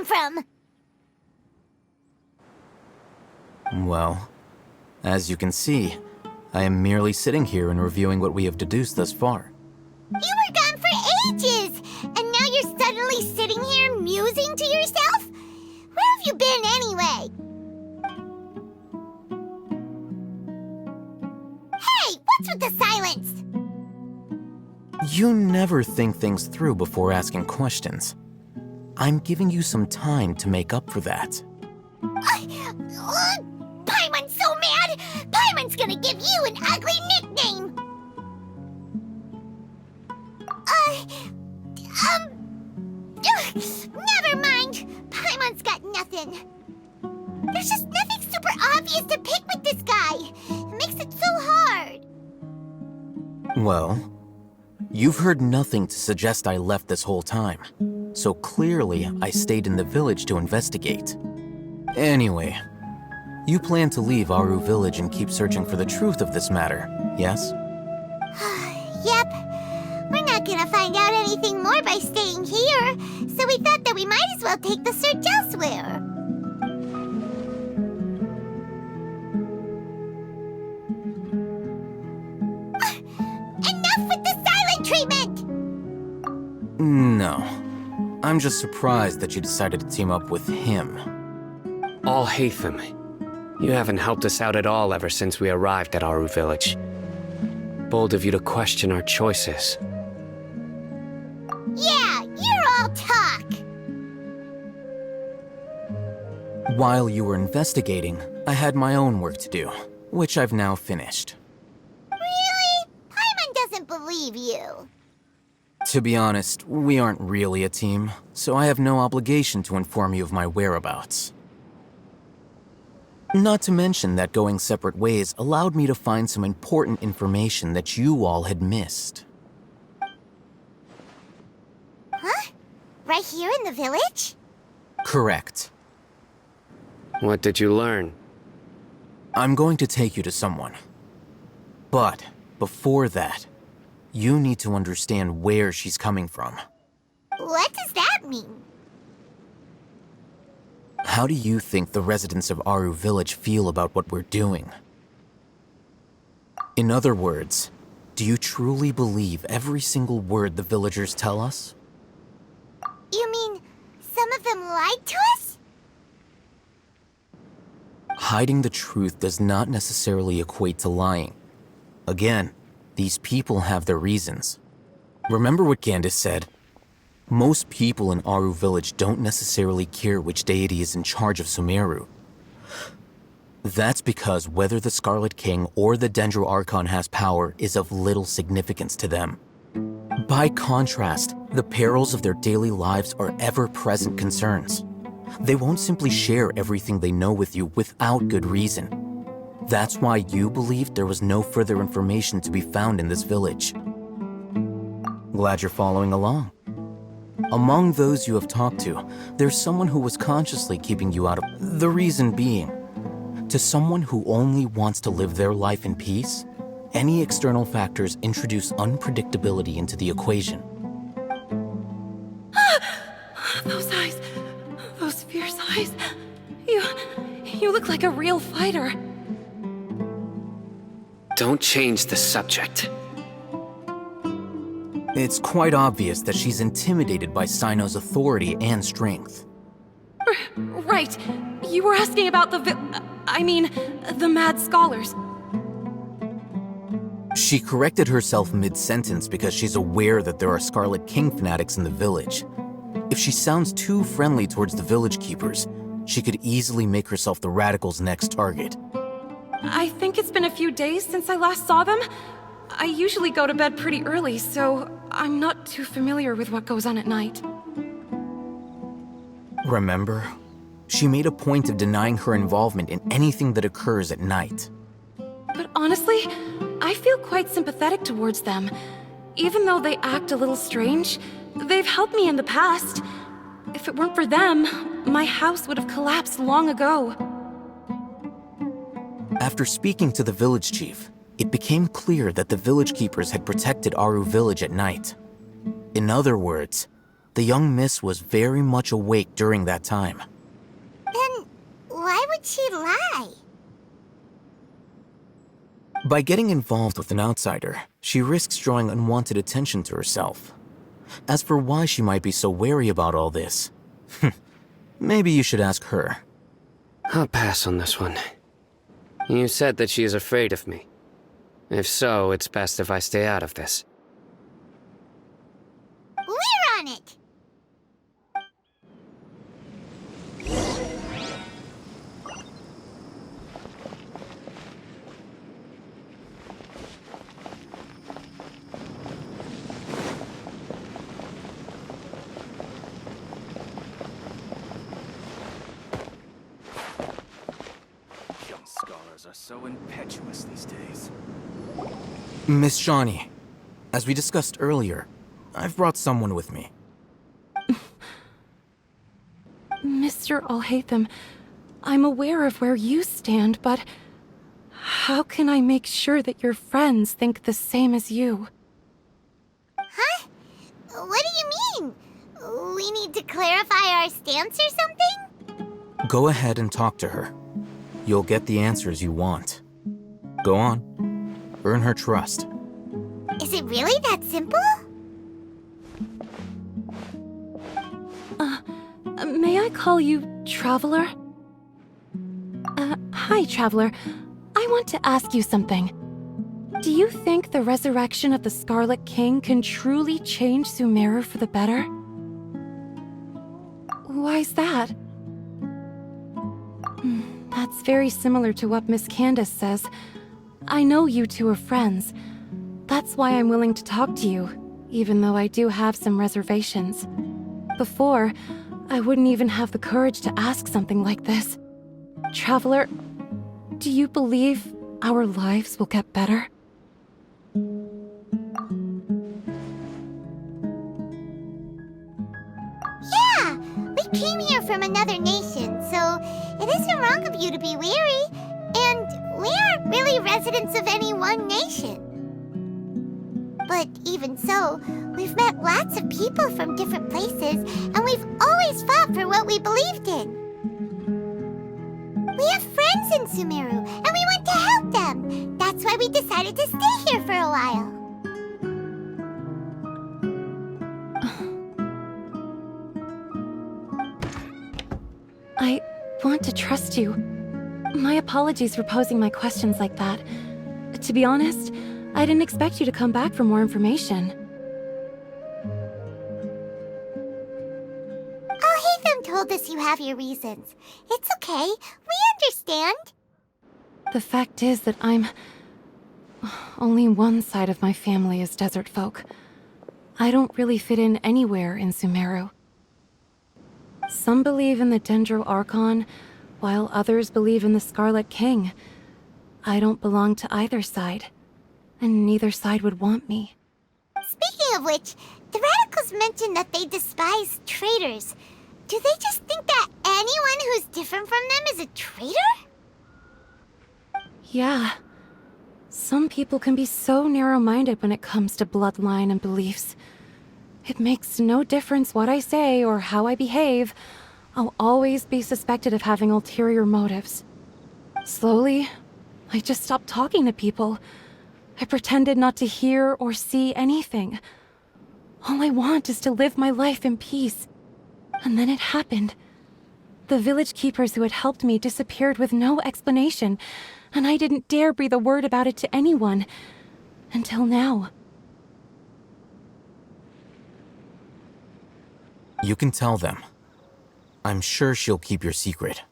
come from? Well, as you can see, I am merely sitting here and reviewing what we have deduced thus far. You were gone for ages, and now you're suddenly sitting here musing to yourself? Where have you been anyway? Hey, what's with the silence? You never think things through before asking questions. I'm giving you some time to make up for that. Paimon's so mad! Paimon's gonna give you an ugly nickname! Never mind! Paimon's got nothing. There's just nothing super obvious to pick with this guy. It makes it so hard. Well, you've heard nothing to suggest I left this whole time, so clearly I stayed in the village to investigate. Anyway, you plan to leave Aru village and keep searching for the truth of this matter, yes? Yep. We're not gonna find out anything more by staying here, so we thought that we might as well take the search elsewhere. Enough with the silent treatment! No. I'm just surprised that you decided to team up with him. Al-Haytham, you haven't helped us out at all ever since we arrived at Aru village. Bold of you to question our choices. Yeah, you're all talk! While you were investigating, I had my own work to do, which I've now finished. Really? Paimon doesn't believe you. To be honest, we aren't really a team, so I have no obligation to inform you of my whereabouts. Not to mention that going separate ways allowed me to find some important information that you all had missed. Huh? Right here in the village? Correct. What did you learn? I'm going to take you to someone. But before that, you need to understand where she's coming from. What does that mean? How do you think the residents of Aru village feel about what we're doing? In other words, do you truly believe every single word the villagers tell us? You mean, some of them lied to us? Hiding the truth does not necessarily equate to lying. Again, these people have their reasons. Remember what Gandis said? Most people in Aru village don't necessarily care which deity is in charge of Sumeru. That's because whether the Scarlet King or the Dendro Archon has power is of little significance to them. By contrast, the perils of their daily lives are ever-present concerns. They won't simply share everything they know with you without good reason. That's why you believed there was no further information to be found in this village. Glad you're following along. Among those you have talked to, there's someone who was consciously keeping you out of... The reason being, to someone who only wants to live their life in peace, any external factors introduce unpredictability into the equation. Those eyes, those fierce eyes. You look like a real fighter. Don't change the subject. It's quite obvious that she's intimidated by Sino's authority and strength. Right. You were asking about the the mad scholars. She corrected herself mid-sentence because she's aware that there are Scarlet King fanatics in the village. If she sounds too friendly towards the village keepers, she could easily make herself the radicals' next target. I think it's been a few days since I last saw them. I usually go to bed pretty early, so I'm not too familiar with what goes on at night. Remember? She made a point of denying her involvement in anything that occurs at night. But honestly, I feel quite sympathetic towards them. Even though they act a little strange, they've helped me in the past. If it weren't for them, my house would have collapsed long ago. After speaking to the village chief, it became clear that the village keepers had protected Aru village at night. In other words, The young miss was very much awake during that time. Then why would she lie? By getting involved with an outsider, she risks drawing unwanted attention to herself. As for why she might be so wary about all this, maybe you should ask her. I'll pass on this one. You said that she is afraid of me. If so, it's best if I stay out of this. We're on it! Young scholars are so impetuous these days. Miss Shawnee, as we discussed earlier, I've brought someone with me. Mr. Alhaitham, I'm aware of where you stand, but how can I make sure that your friends think the same as you? Huh? What do you mean? We need to clarify our stance or something? Go ahead and talk to her. You'll get the answers you want. Go on. Earn her trust. Is it really that simple? May I call you Traveler? Hi, Traveler. I want to ask you something. Do you think the resurrection of the Scarlet King can truly change Sumeru for the better? Why's that? That's very similar to what Miss Candace says. I know you two are friends. That's why I'm willing to talk to you, even though I do have some reservations. Before, I wouldn't even have the courage to ask something like this. Traveler, do you believe our lives will get better? Yeah! We came here from another nation, so it isn't wrong of you to be weary. And we aren't really residents of any one nation. But even so, we've met lots of people from different places, and we've always fought for what we believed in. We have friends in Sumeru, and we want to help them. That's why we decided to stay here for a while. I want to trust you. My apologies for posing my questions like that. To be honest, I didn't expect you to come back for more information. Alhaitham told us you have your reasons. It's okay. We understand. The fact is that only one side of my family is desert folk. I don't really fit in anywhere in Sumeru. Some believe in the Dendro Archon, while others believe in the Scarlet King. I don't belong to either side, and neither side would want me. Speaking of which, the radicals mentioned that they despise traitors. Do they just think that anyone who's different from them is a traitor? Yeah. Some people can be so narrow-minded when it comes to bloodline and beliefs. It makes no difference what I say or how I behave. I'll always be suspected of having ulterior motives. Slowly, I just stopped talking to people. I pretended not to hear or see anything. All I want is to live my life in peace. And then it happened. The village keepers who had helped me disappeared with no explanation, and I didn't dare breathe a word about it to anyone. Until now. You can tell them. I'm sure she'll keep your secret.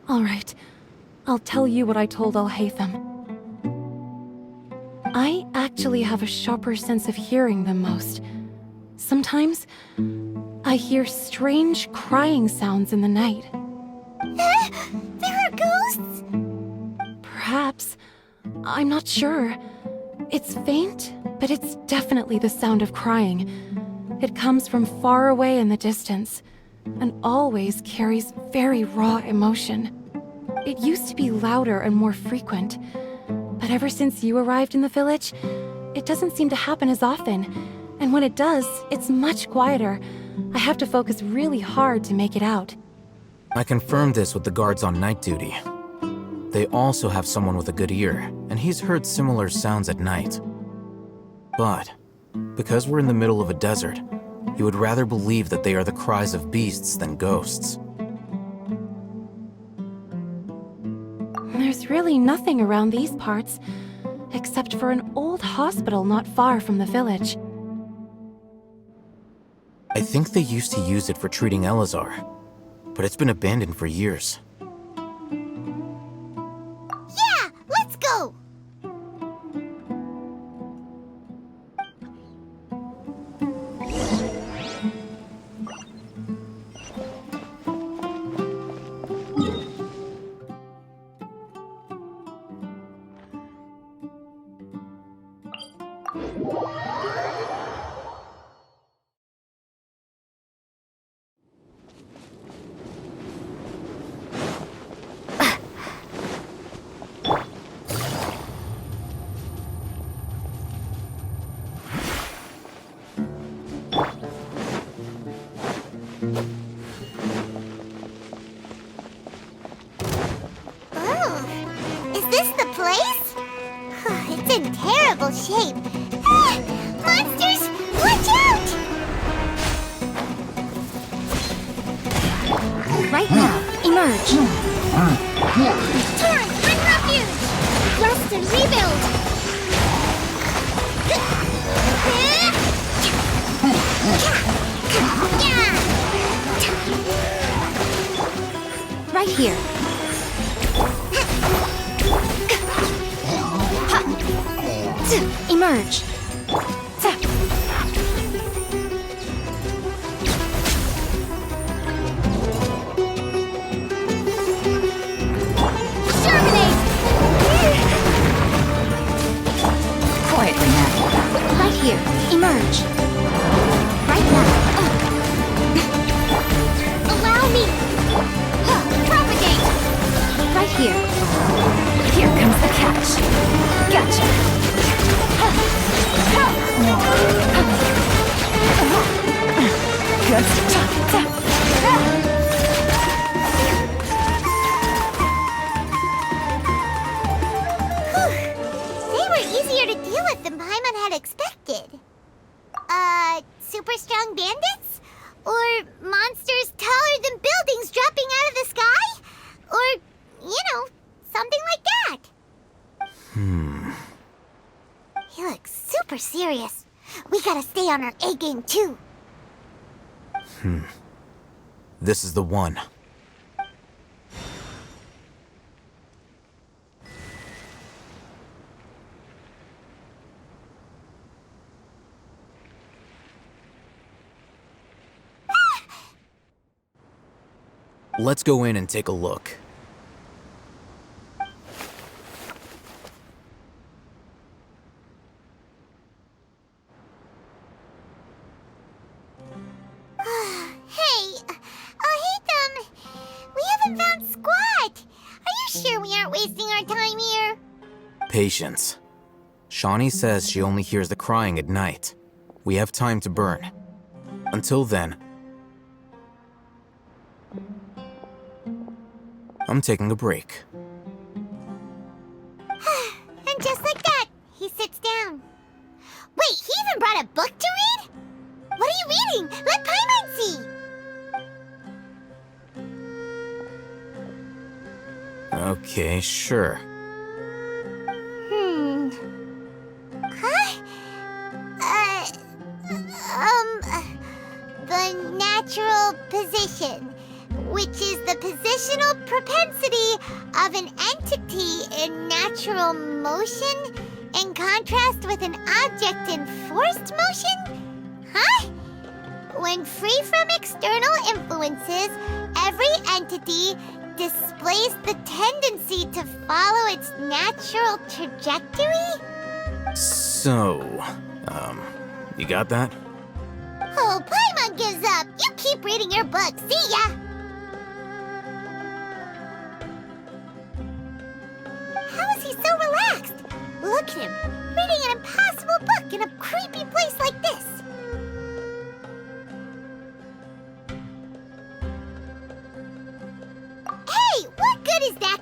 All right. I'll tell you what I told Alhaitham. I actually have a sharper sense of hearing than most. Sometimes, I hear strange crying sounds in the night. There are ghosts? Perhaps. I'm not sure. It's faint, but it's definitely the sound of crying. It comes from far away in the distance, and always carries very raw emotion. It used to be louder and more frequent, but ever since you arrived in the village, it doesn't seem to happen as often, And when it does, it's much quieter. I have to focus really hard to make it out. I confirmed this with the guards on night duty. They also have someone with a good ear, and he's heard similar sounds at night. But, because we're in the middle of a desert, he would rather believe that they are the cries of beasts than ghosts. There's really nothing around these parts, except for an old hospital not far from the village. I think they used to use it for treating Elazar, but it's been abandoned for years. Yeah, let's go! It's in terrible shape. Ah, monsters, watch out! Right now, emerge. Turn, bring refuge! Rest and rebuild! Right here. Emerge. Terminate! Quietly now. Right here. Emerge. Right now. Allow me! Propagate! Right here. Here comes the catch. Gotcha. They were easier to deal with than Paimon had expected. Super strong bandits? Or monsters taller than buildings dropping out of the sky? Or, something like that. He looks super serious. We gotta stay on our A game too. This is the one. Let's go in and take a look. Patience. Shawnee says she only hears the crying at night. We have time to burn. Until then, I'm taking a break. And just like that, he sits down. Wait, he even brought a book to read? What are you reading? Let Paimon see! Okay, sure. The natural position, which is the positional propensity of an entity in natural motion in contrast with an object in forced motion? Huh? When free from external influences, every entity displays the tendency to follow its natural trajectory? So, you got that? Oh, Paimon gives up. You keep reading your book. See ya! How is he so relaxed? Look at him, reading an impossible book in a creepy place like this.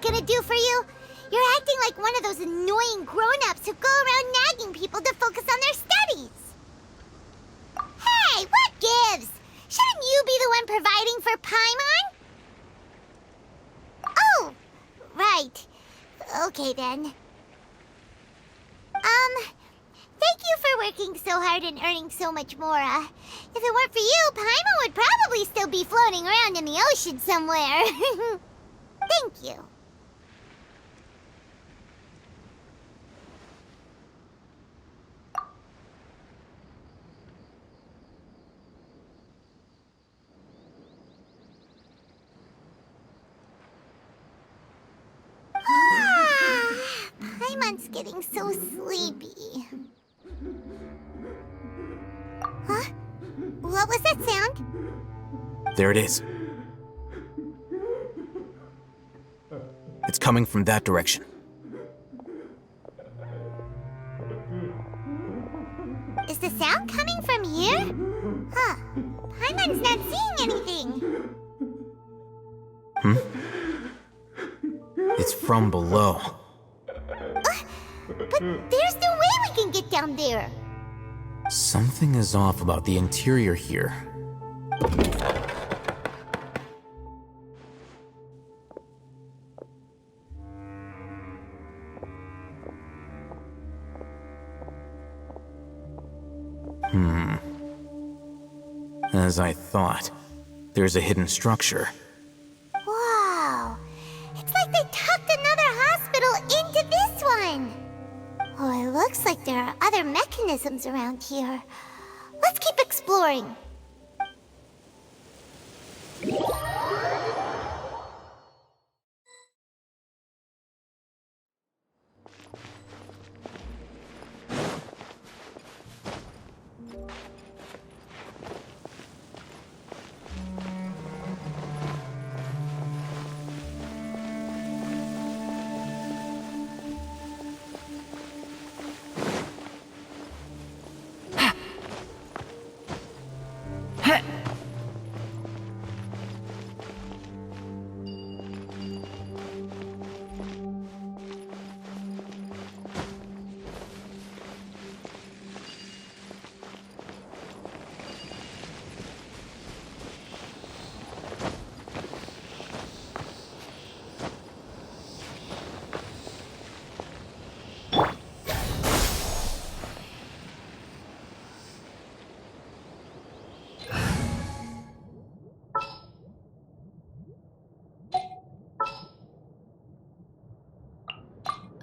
gonna do for you? You're acting like one of those annoying grown-ups who go around nagging people to focus on their studies. Hey, what gives? Shouldn't you be the one providing for Paimon? Oh, right. Okay then. Thank you for working so hard and earning so much more. If it weren't for you, Paimon would probably still be floating around in the ocean somewhere. Thank you. Paimon's getting so sleepy. Huh? What was that sound? There it is. It's coming from that direction. Is the sound coming from here? Huh. Paimon's not seeing anything. It's from below. But there's no way we can get down there. Something is off about the interior here. As I thought, there's a hidden structure. Wow. It's like they tucked another hospital into this one. Oh, it looks like there are other mechanisms around here. Let's keep exploring.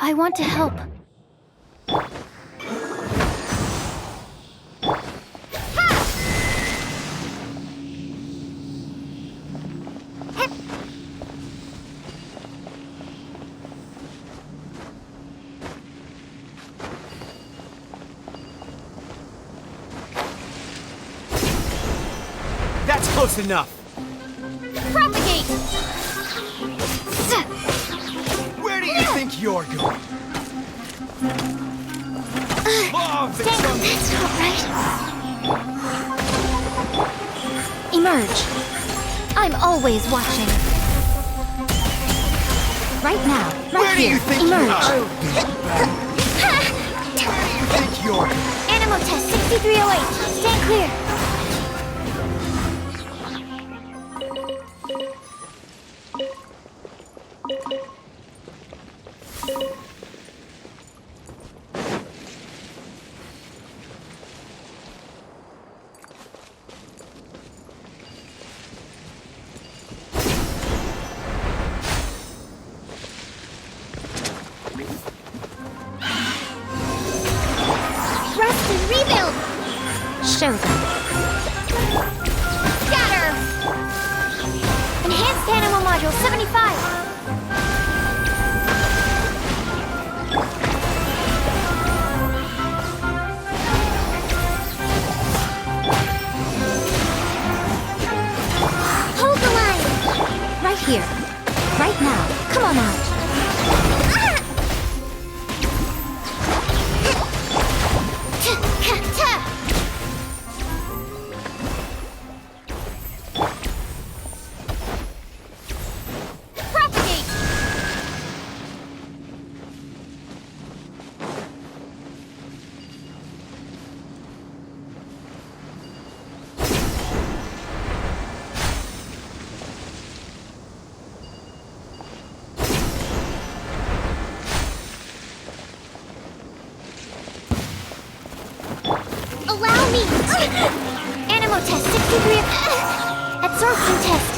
I want to help. That's close enough. Propagate! Where do you think you're going? Law of the jungle. That's not right. Emerge. I'm always watching. Right now, right Where do here. you think Emerge. Where do you think you're going? Animal test 6308. Stand clear. Rest and rebuild. Show them. Scatter. Enhanced animal module 75. Hold the line. Right here. Right now. Come on out. Propagate! Allow me! Animo test 63. Absorption test.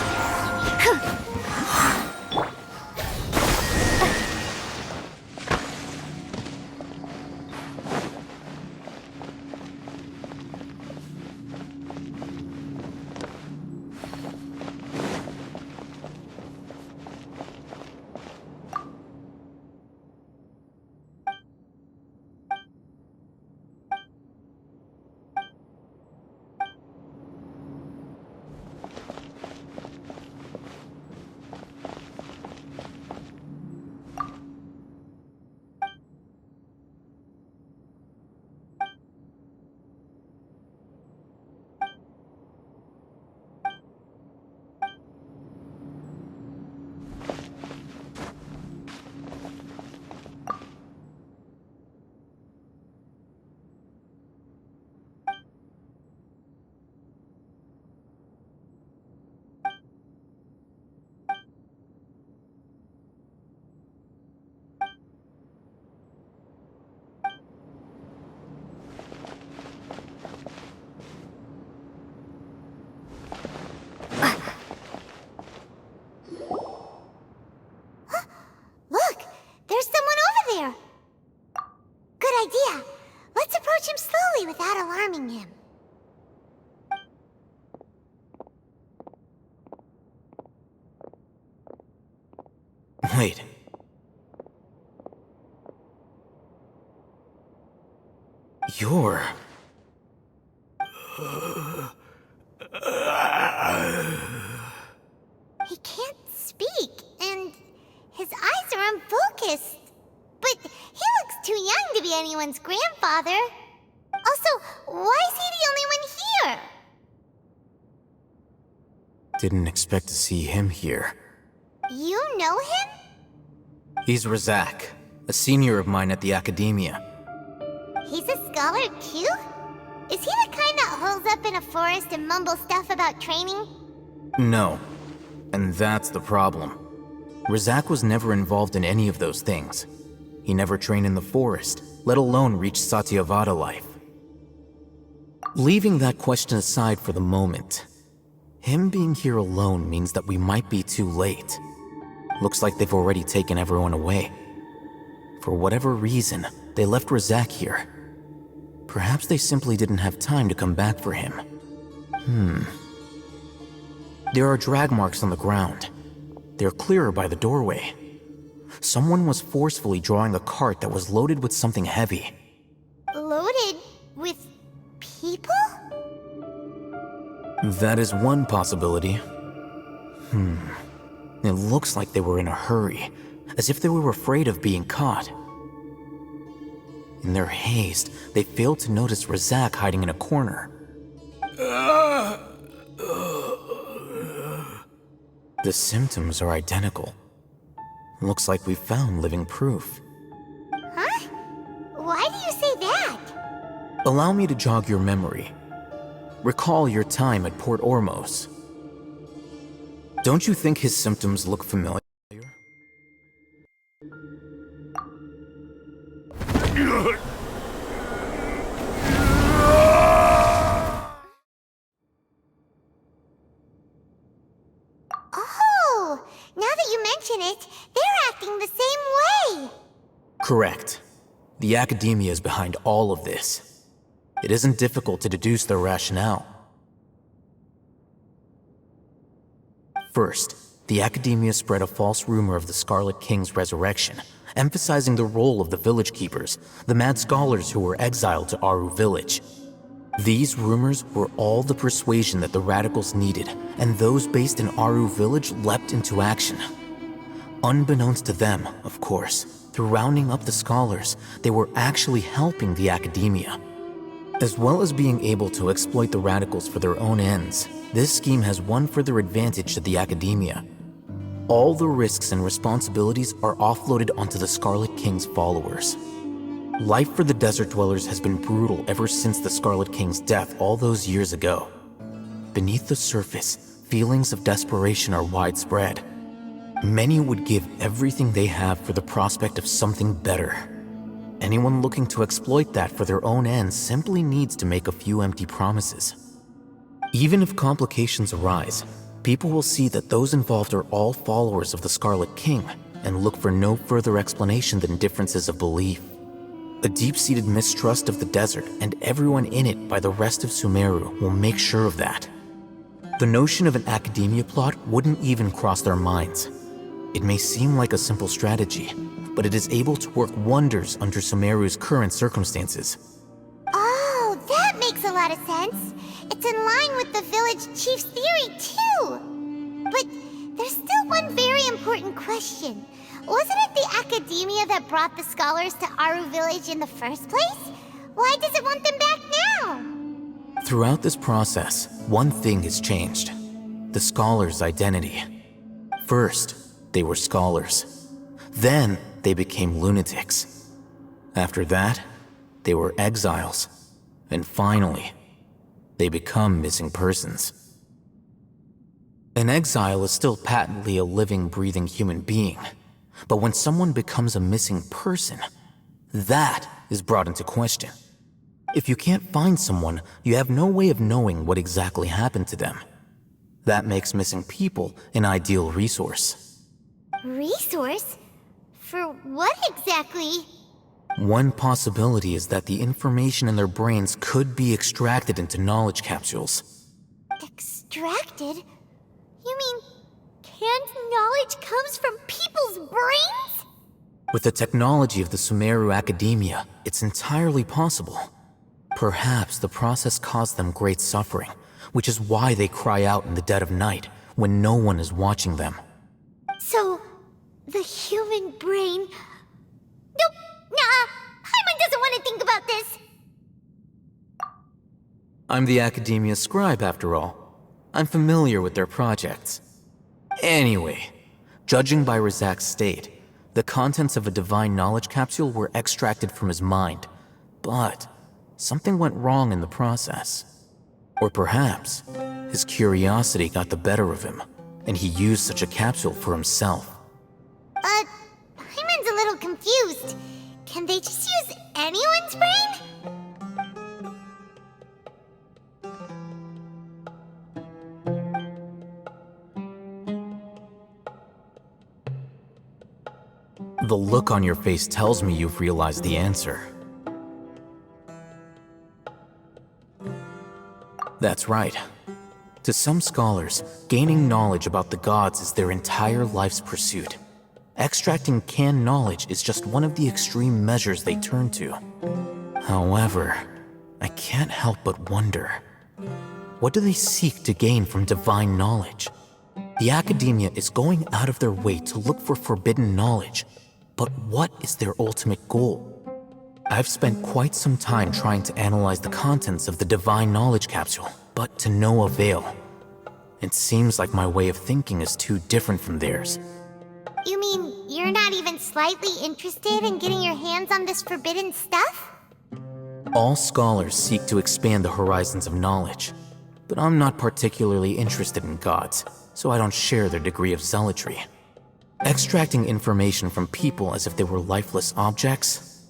Look! There's someone over there! Good idea. Let's approach him slowly without alarming him. Wait. You're... He can't speak, and his eyes are unfocused. But he looks too young to be anyone's grandfather. Also, why is he the only one here? Didn't expect to see him here. You know him? He's Razak, a senior of mine at the Academia. He's a scholar too? Is he the kind that holes up in a forest and mumbles stuff about training? No. And that's the problem. Razak was never involved in any of those things. He never trained in the forest, let alone reach Satyavada life. Leaving that question aside for the moment, him being here alone means that we might be too late. Looks like they've already taken everyone away. For whatever reason, they left Razak here. Perhaps they simply didn't have time to come back for him. There are drag marks on the ground. They're clearer by the doorway. Someone was forcefully drawing a cart that was loaded with something heavy. Loaded with people? That is one possibility. It looks like they were in a hurry, as if they were afraid of being caught. In their haste, they failed to notice Razak hiding in a corner. The symptoms are identical. Looks like we found living proof. Huh? Why do you say that? Allow me to jog your memory. Recall your time at Port Ormos. Don't you think his symptoms look familiar? Oh, now that you mention it, they're acting the same way. Correct. The Academia is behind all of this. It isn't difficult to deduce their rationale. First, the Academia spread a false rumor of the Scarlet King's resurrection, emphasizing the role of the village keepers, the mad scholars who were exiled to Aru village. These rumors were all the persuasion that the radicals needed, and those based in Aru village leapt into action. Unbeknownst to them, of course, through rounding up the scholars, they were actually helping the Academia. As well as being able to exploit the radicals for their own ends, this scheme has one further advantage to the Academia. All the risks and responsibilities are offloaded onto the Scarlet King's followers. Life for the desert dwellers has been brutal ever since the Scarlet King's death all those years ago. Beneath the surface, feelings of desperation are widespread. Many would give everything they have for the prospect of something better. anyone looking to exploit that for their own ends simply needs to make a few empty promises. Even if complications arise, people will see that those involved are all followers of the Scarlet King and look for no further explanation than differences of belief. A deep-seated mistrust of the desert and everyone in it by the rest of Sumeru will make sure of that. The notion of an academia plot wouldn't even cross their minds. It may seem like a simple strategy, but it is able to work wonders under Sumeru's current circumstances. Oh, that makes a lot of sense. It's in line with the village chief's theory, too. But there's still one very important question. Wasn't it the academia that brought the scholars to Aru Village in the first place? Why does it want them back now? Throughout this process, one thing has changed. The scholars' identity. First, they were scholars. Then, they became lunatics. After that, they were exiles. And finally, they become missing persons. An exile is still patently a living, breathing human being. But when someone becomes a missing person, that is brought into question. If you can't find someone, you have no way of knowing what exactly happened to them. That makes missing people an ideal resource. Resource? For what exactly? One possibility is that the information in their brains could be extracted into knowledge capsules. Extracted? You mean canned knowledge comes from people's brains? With the technology of the Sumeru Academia, it's entirely possible. Perhaps the process caused them great suffering, which is why they cry out in the dead of night when no one is watching them. So, the human brain... Nope, nah, Paimon doesn't want to think about this. I'm the Academia scribe, after all. I'm familiar with their projects. Anyway, judging by Razak's state, the contents of a divine knowledge capsule were extracted from his mind, but something went wrong in the process. Or perhaps, his curiosity got the better of him, and he used such a capsule for himself. Paimon's a little confused. Can they just use anyone's brain? The look on your face tells me you've realized the answer. That's right. To some scholars, gaining knowledge about the gods is their entire life's pursuit. Extracting canned knowledge is just one of the extreme measures they turn to. However, I can't help but wonder, what do they seek to gain from divine knowledge? The Academia is going out of their way to look for forbidden knowledge, but what is their ultimate goal? I've spent quite some time trying to analyze the contents of the divine knowledge capsule, but to no avail. It seems like my way of thinking is too different from theirs. You mean you're not even slightly interested in getting your hands on this forbidden stuff? All scholars seek to expand the horizons of knowledge, but I'm not particularly interested in gods, so I don't share their degree of zealotry. Extracting information from people as if they were lifeless objects?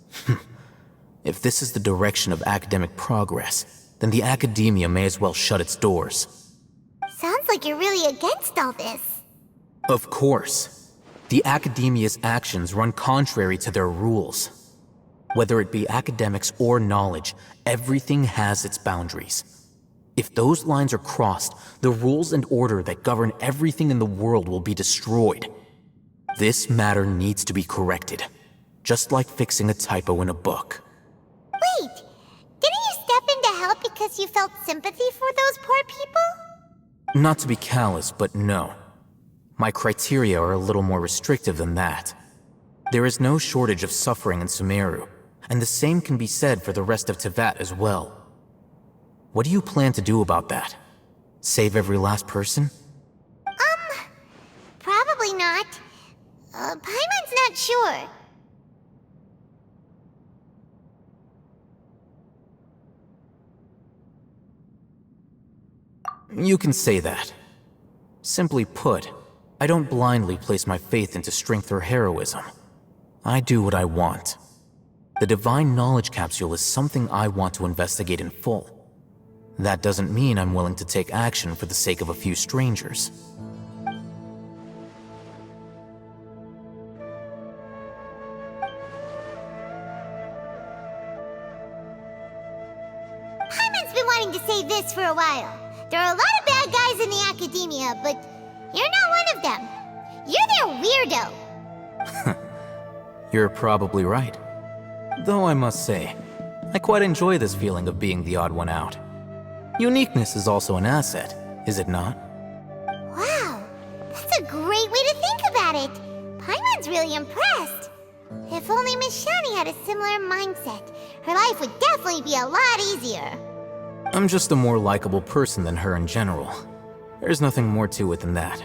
If this is the direction of academic progress, then the Academia may as well shut its doors. Sounds like you're really against all this. Of course. The Academia's actions run contrary to their rules. Whether it be academics or knowledge, everything has its boundaries. If those lines are crossed, the rules and order that govern everything in the world will be destroyed. This matter needs to be corrected, just like fixing a typo in a book. Wait, didn't you step in to help because you felt sympathy for those poor people? Not to be callous, but no. My criteria are a little more restrictive than that. There is no shortage of suffering in Sumeru, and the same can be said for the rest of Teyvat as well. What do you plan to do about that? Save every last person? Probably not. Paimon's not sure. You can say that. Simply put, I don't blindly place my faith into strength or heroism. I do what I want. The divine knowledge capsule is something I want to investigate in full. That doesn't mean I'm willing to take action for the sake of a few strangers. Paimon's been wanting to say this for a while. There are a lot of bad guys in the academia, but you're not one of them. You're their weirdo. You're probably right. Though I must say, I quite enjoy this feeling of being the odd one out. Uniqueness is also an asset, is it not? Wow, that's a great way to think about it. Paimon's really impressed. If only Miss Shani had a similar mindset, her life would definitely be a lot easier. I'm just a more likable person than her in general. There's nothing more to it than that.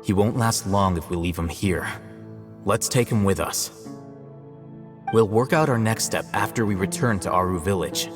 He won't last long if we leave him here. Let's take him with us. We'll work out our next step after we return to Aru Village.